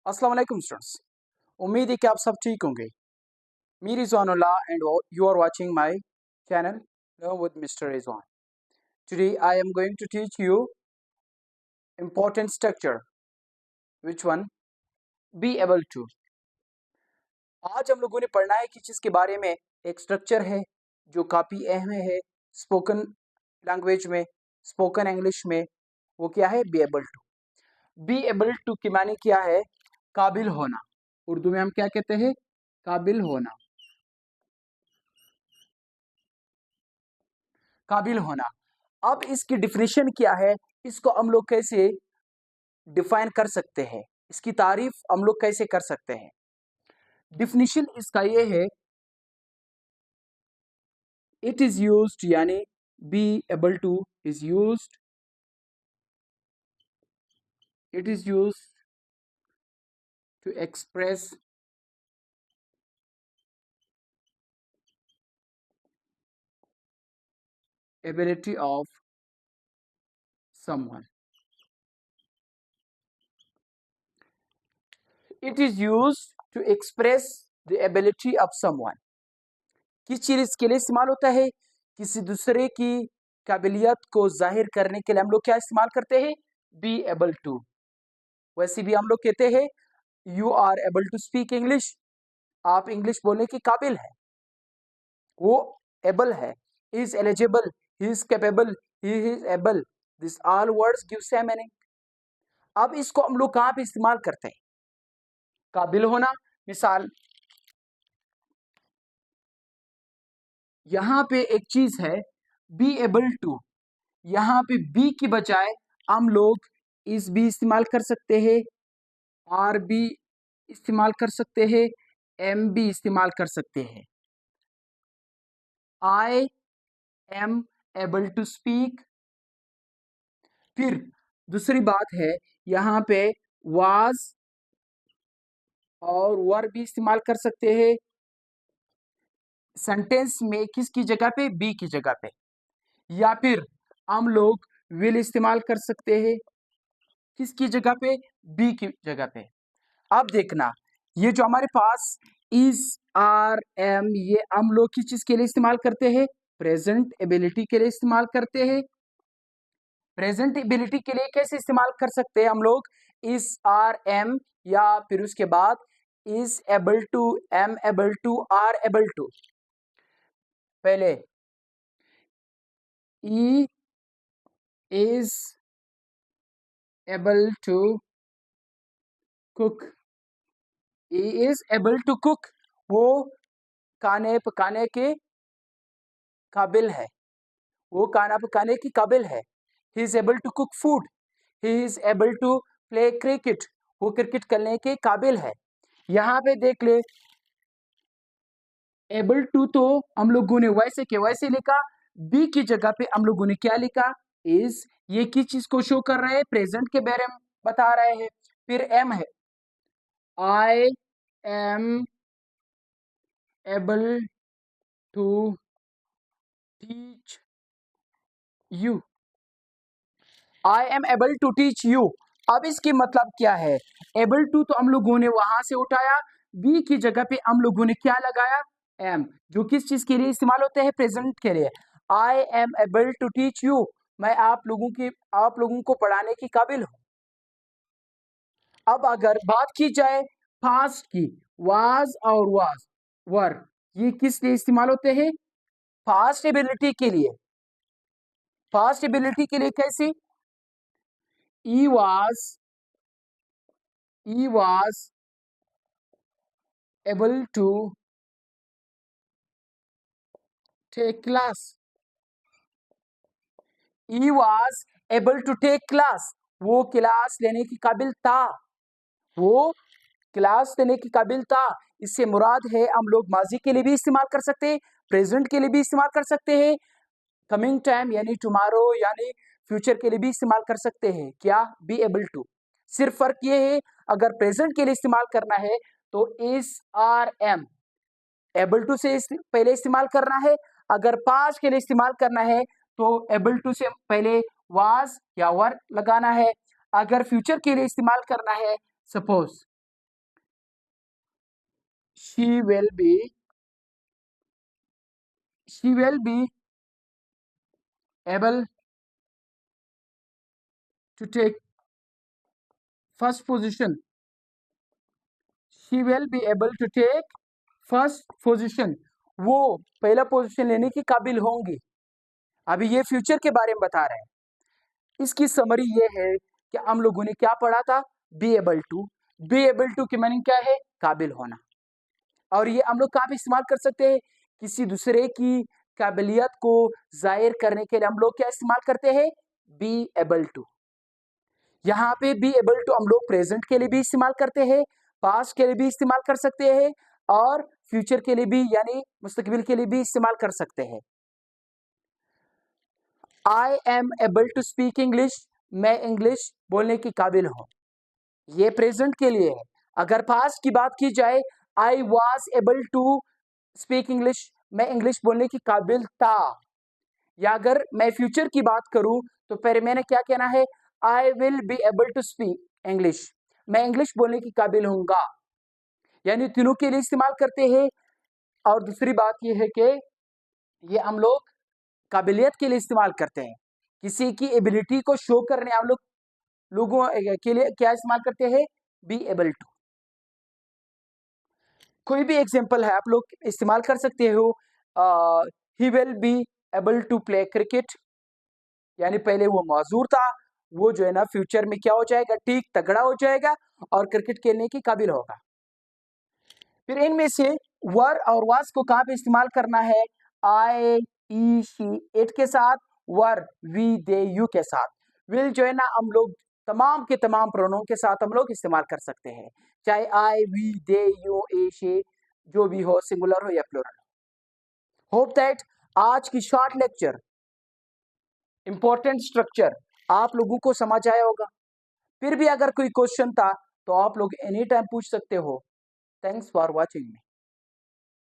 अस्सलाम वालेकुम स्टूडेंट्स। उम्मीद है कि आप सब ठीक होंगे। मी रिजवानुल्लाह and you are watching my channel Learn with Mr. Rizwan. Today I am going to teach you important structure. Which one? Be able to. आज हम लोगों ने पढ़ना है कि चीज़ के बारे में एक स्ट्रक्चर है जो काफ़ी अहम है स्पोकन लैंग्वेज में, स्पोकन इंग्लिश में। वो क्या है? Be able to. Be able to की माने क्या है? काबिल होना। उर्दू में हम क्या कहते हैं? काबिल होना। काबिल होना। अब इसकी डिफिनीशन क्या है? इसको हम लोग कैसे डिफाइन कर सकते हैं? इसकी तारीफ हम लोग कैसे कर सकते हैं? डिफिनीशन इसका ये है, इट इज यूज्ड यानी be able to is used, it is used to express ability of someone. It is used to express the ability of someone. किस चीज के लिए इस्तेमाल होता है? किसी दूसरे की काबिलियत को जाहिर करने के लिए हम लोग क्या इस्तेमाल करते हैं? Be able to. वैसे भी हम लोग कहते हैं you are able to speak English. आप इंग्लिश बोलने के काबिल है। वो एबल है, is eligible, he is capable, he is able. This all words give same meaning. अब इसको हम लोग कहाँ पे इस्तेमाल करते हैं? काबिल होना। मिसाल, यहाँ पे एक चीज है बी एबल टू। यहाँ पे बी की बजाय हम लोग इस भी इस्तेमाल कर सकते हैं, आर भी इस्तेमाल कर सकते हैं, एम भी इस्तेमाल कर सकते हैं। I am able to speak. फिर दूसरी बात है, यहाँ पे वाज और वर भी इस्तेमाल कर सकते हैं सेंटेंस में। किसकी जगह पे? बी की जगह पे। या फिर हम लोग विल इस्तेमाल कर सकते हैं किसकी जगह पे? बी की जगह पे। अब देखना, ये जो हमारे पास इज, आर, एम, ये हम लोग किस चीज के लिए इस्तेमाल करते हैं? प्रेजेंट एबिलिटी के लिए इस्तेमाल करते हैं। प्रेजेंट एबिलिटी के लिए कैसे इस्तेमाल कर सकते हैं हम लोग? इज, आर, एम, या फिर उसके बाद is able to, am able to, are able to. पहले he is able to cook. He is able to cook, वो खाने पकाने के काबिल है, वो खाना पकाने की काबिल है। He is able to cook food. He is able to play cricket, वो क्रिकेट खेलने के काबिल है। यहाँ पे देख ले, एबल टू तो हम लोगों ने वैसे के वैसे लिखा, बी की जगह पे हम लोगों ने क्या लिखा? इज। ये किस चीज को शो कर रहे हैं? प्रेजेंट के बारे में बता रहे हैं। फिर एम है, I am able to teach you. I am able to teach you. अब इसकी मतलब क्या है? एबल टू तो हम लोगों ने वहां से उठाया, बी की जगह पे हम लोगों ने क्या लगाया? एम, जो किस चीज के लिए इस्तेमाल होते हैं? प्रेजेंट के लिए। I am able to teach you, मैं आप लोगों को पढ़ाने की काबिल हूं। अब अगर बात की जाए पास्ट की, वाज और वर, ये किस लिए इस्तेमाल होते हैं? पास्ट एबिलिटी के लिए। पास्ट एबिलिटी के लिए कैसे? he was able to take class. He was able to take class, वो क्लास लेने की काबिल था, वो क्लास लेने की काबिल था। इससे मुराद है हम लोग माजी के लिए भी इस्तेमाल कर सकते हैं, प्रेजेंट के लिए भी इस्तेमाल कर सकते हैं, कमिंग टाइम यानी टुमारो यानी फ्यूचर के लिए भी इस्तेमाल कर सकते हैं। क्या? Be able to. सिर्फ फर्क ये है, अगर प्रेजेंट के लिए इस्तेमाल करना है तो इस, आर, एम, एबल टू से पहले इस्तेमाल करना है। अगर पास्ट के लिए इस्तेमाल करना है तो एबल टू से पहले वाज या वर लगाना है। अगर फ्यूचर के लिए इस्तेमाल करना है, suppose she will be able to take first position. She will be able to take first position. वो पहला पोजीशन लेने की काबिल होंगी. अभी ये फ्यूचर के बारे में बता रहे हैं. इसकी समरी ये है कि हम लोगों ने क्या पढ़ा था, बी एबल टू की मीनिंग क्या है, काबिल होना. और ये हम लोग कहाँ पे इस्तेमाल कर सकते हैं, किसी दूसरे की काबिलियत को जाहिर करने के लिए हम लोग क्या इस्तेमाल करते हैं, बी एबल टू. यहाँ पे बी एबल टू हम लोग प्रेजेंट के लिए भी इस्तेमाल करते हैं, पास्ट के लिए भी इस्तेमाल कर सकते हैं और फ्यूचर के लिए भी यानी मुस्तकबिल के लिए भी इस्तेमाल कर सकते हैं. I am able to speak English, मैं इंग्लिश बोलने की काबिल हूं. ये प्रेजेंट के लिए है. अगर पास्ट की बात की जाए, I was able to speak English, मैं इंग्लिश बोलने की काबिल था. या अगर मैं फ्यूचर की बात करूं तो पहले मैंने क्या कहना है, I will be able to speak English, मैं इंग्लिश बोलने की काबिल हूंगा. यानी तीनों के लिए इस्तेमाल करते हैं. और दूसरी बात यह है कि ये हम लोग काबिलियत के लिए इस्तेमाल करते हैं, किसी की एबिलिटी को शो करने हम लोग लोगों के लिए क्या इस्तेमाल करते हैं, बी एबल टू. कोई भी एग्जांपल है आप लोग इस्तेमाल कर सकते हो. He will be able to play cricket, यानी पहले वो मौजूद था, वो जो है ना फ्यूचर में क्या हो जाएगा, ठीक तगड़ा हो जाएगा और क्रिकेट खेलने की काबिल होगा. फिर इनमें से वर और वाज को कहाँ पे इस्तेमाल करना है, आई ई शी इट के साथ, वर वी दे यू के साथ. विल जो है ना हम लोग तमाम के तमाम प्रोनाउन के साथ हम लोग इस्तेमाल कर सकते हैं, चाहे आई वी दे यू ए शे जो भी हो, सिंगुलर हो या प्लूरल. होप दैट आज की शॉर्ट लेक्चर इंपॉर्टेंट स्ट्रक्चर आप लोगों को समझ आया होगा. फिर भी अगर कोई क्वेश्चन था तो आप लोग एनी टाइम पूछ सकते हो. Thanks for watching me.